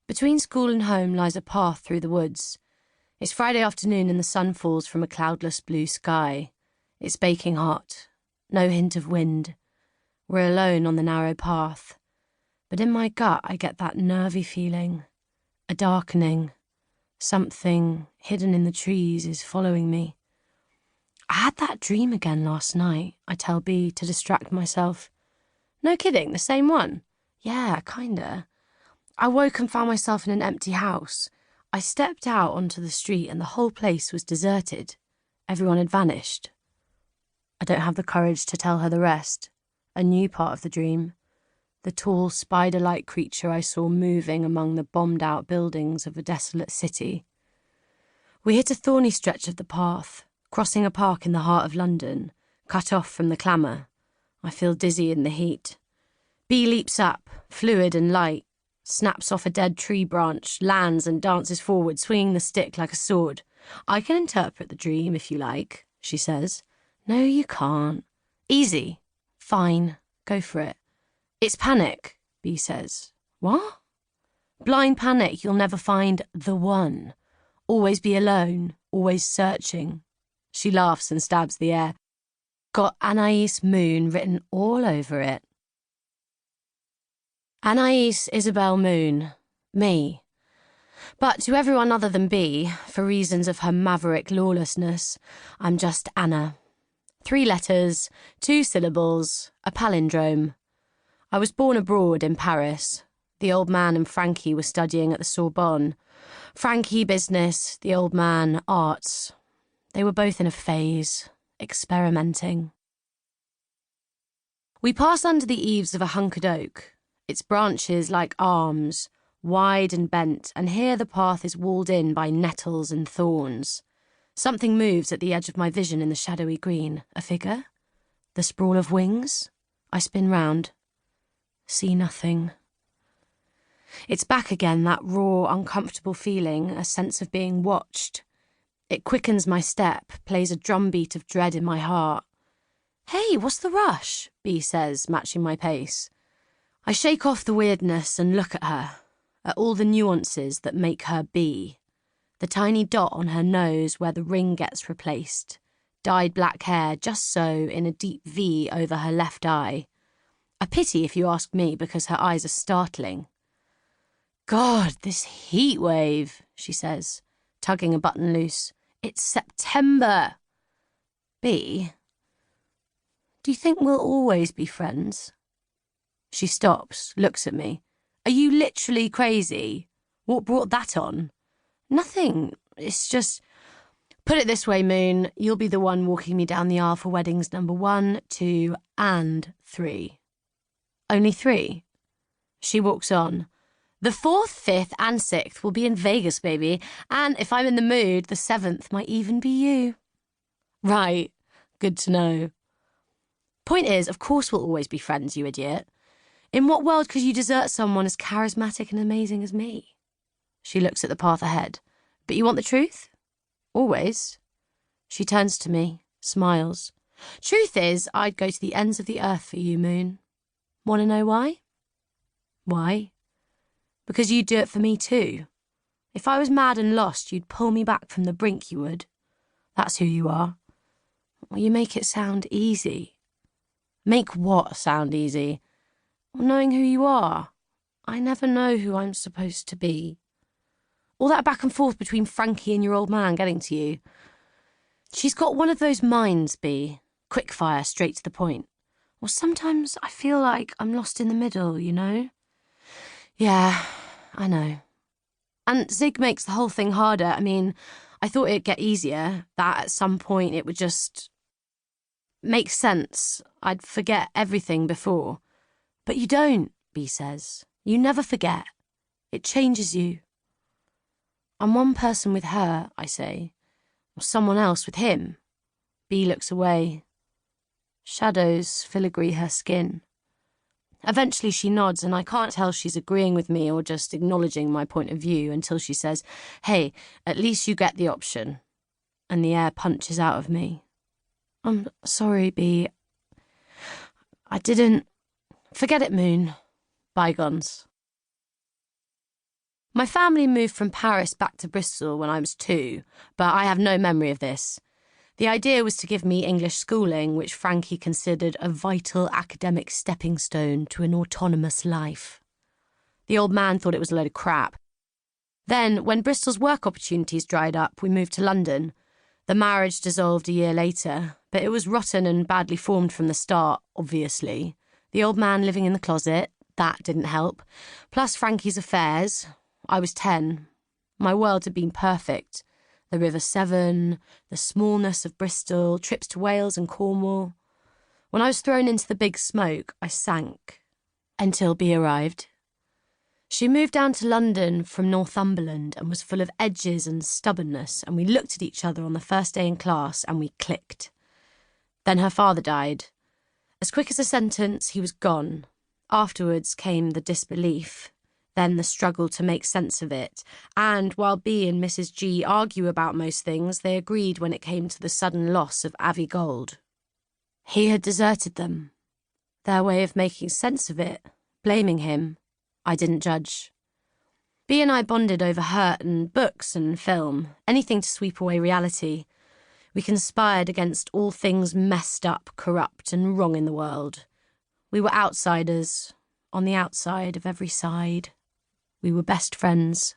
Between school and home lies a path through the woods. It's Friday afternoon and the sun falls from a cloudless blue sky. It's baking hot. No hint of wind. We're alone on the narrow path. But in my gut I get that nervy feeling. A darkening. Something hidden in the trees is following me. I had that dream again last night, I tell B to distract myself. No kidding, the same one? Yeah, kinda. I woke and found myself in an empty house. I stepped out onto the street and the whole place was deserted. Everyone had vanished. I don't have the courage to tell her the rest. A new part of the dream. The tall, spider-like creature I saw moving among the bombed-out buildings of a desolate city. We hit a thorny stretch of the path, crossing a park in the heart of London, cut off from the clamour. I feel dizzy in the heat. B leaps up, fluid and light, snaps off a dead tree branch, lands and dances forward, swinging the stick like a sword. I can interpret the dream if you like, she says. No, you can't. Easy. Fine. Go for it. It's panic, B says. What? Blind panic, you'll never find the one. Always be alone, always searching. She laughs and stabs the air. Got Anais Moon written all over it. Anais Isabel Moon. Me. But to everyone other than B, for reasons of her maverick lawlessness, I'm just Anna. 3 letters, 2 syllables, a palindrome. I was born abroad in Paris. The old man and Frankie were studying at the Sorbonne. Frankie business, the old man arts. They were both in a phase, experimenting. We pass under the eaves of a hunkered oak, its branches like arms, wide and bent, and here the path is walled in by nettles and thorns. Something moves at the edge of my vision in the shadowy green. A figure? The sprawl of wings? I spin round. See nothing. It's back again, that raw, uncomfortable feeling, a sense of being watched. It quickens my step, plays a drumbeat of dread in my heart. Hey, what's the rush? B says, matching my pace. I shake off the weirdness and look at her, at all the nuances that make her B. The tiny dot on her nose where the ring gets replaced. Dyed black hair, just so, in a deep V over her left eye. A pity, if you ask me, because her eyes are startling. God, this heat wave, she says, tugging a button loose. It's September. B, do you think we'll always be friends? She stops, looks at me. Are you literally crazy? What brought that on? Nothing. It's just... Put it this way, Moon. You'll be the one walking me down the aisle for weddings number 1, 2, and 3. Only 3? She walks on. The 4th, 5th, and 6th will be in Vegas, baby. And if I'm in the mood, the 7th might even be you. Right. Good to know. Point is, of course we'll always be friends, you idiot. In what world could you desert someone as charismatic and amazing as me? She looks at the path ahead. But you want the truth? Always. She turns to me, smiles. Truth is, I'd go to the ends of the earth for you, Moon. Want to know why? Why? Because you'd do it for me too. If I was mad and lost, you'd pull me back from the brink, you would. That's who you are. Well, you make it sound easy. Make what sound easy? Well, knowing who you are. I never know who I'm supposed to be. All that back and forth between Frankie and your old man getting to you. She's got one of those minds, B. Quickfire, straight to the point. Well, sometimes I feel like I'm lost in the middle, you know? Yeah, I know. And Zig makes the whole thing harder. I mean, I thought it'd get easier, that at some point it would just make sense. I'd forget everything before. But you don't, B says. You never forget. It changes you. I'm one person with her, I say, or someone else with him. B looks away. Shadows filigree her skin. Eventually she nods, and I can't tell she's agreeing with me or just acknowledging my point of view until she says, hey, at least you get the option. And the air punches out of me. I'm sorry, B. I didn't... Forget it, Moon. Bygones. My family moved from Paris back to Bristol when I was 2, but I have no memory of this. The idea was to give me English schooling, which Frankie considered a vital academic stepping stone to an autonomous life. The old man thought it was a load of crap. Then, when Bristol's work opportunities dried up, we moved to London. The marriage dissolved a year later, but it was rotten and badly formed from the start, obviously. The old man living in the closet, that didn't help. Plus Frankie's affairs. I was 10. My world had been perfect. The River Severn, the smallness of Bristol, trips to Wales and Cornwall. When I was thrown into the big smoke, I sank. Until Bea arrived. She moved down to London from Northumberland and was full of edges and stubbornness, and we looked at each other on the first day in class and we clicked. Then her father died. As quick as a sentence, he was gone. Afterwards came the disbelief. Then the struggle to make sense of it, and while B and Mrs. G argue about most things, they agreed when it came to the sudden loss of Avi Gold. He had deserted them. Their way of making sense of it, blaming him, I didn't judge. B and I bonded over hurt and books and film, anything to sweep away reality. We conspired against all things messed up, corrupt and wrong in the world. We were outsiders, on the outside of every side. We were best friends.